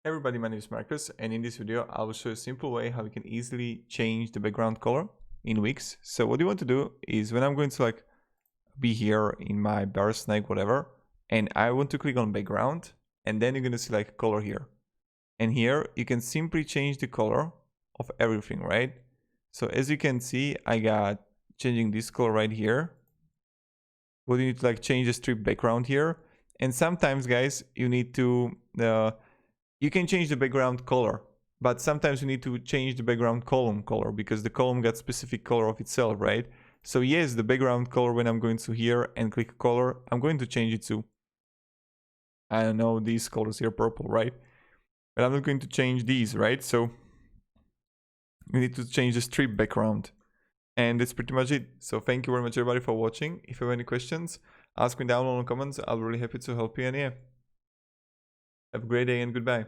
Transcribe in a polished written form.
Hey everybody, my name is Marcus, and in this video I will show you a simple way how you can easily change the background color in Wix. So what you want to do is when I'm going to be here in my bear snake whatever, and I want to click on background, and then you're going to select color here. And here you can simply change the color of everything, right? So as you can see, I got changing this color right here. But you need to change the strip background here. And sometimes guys, you need to you can change the background color, but sometimes you need to change the background column color because the column got specific color of itself, right? So yes, the background color, when I'm going to here and click color, I'm going to change it to, I don't know, these colors here, purple, right? But I'm not going to change these, right? So you need to change the strip background. And that's pretty much it. So thank you very much everybody for watching. If you have any questions, ask me down in the comments. I'll be really happy to help you. And yeah, have a great day and goodbye.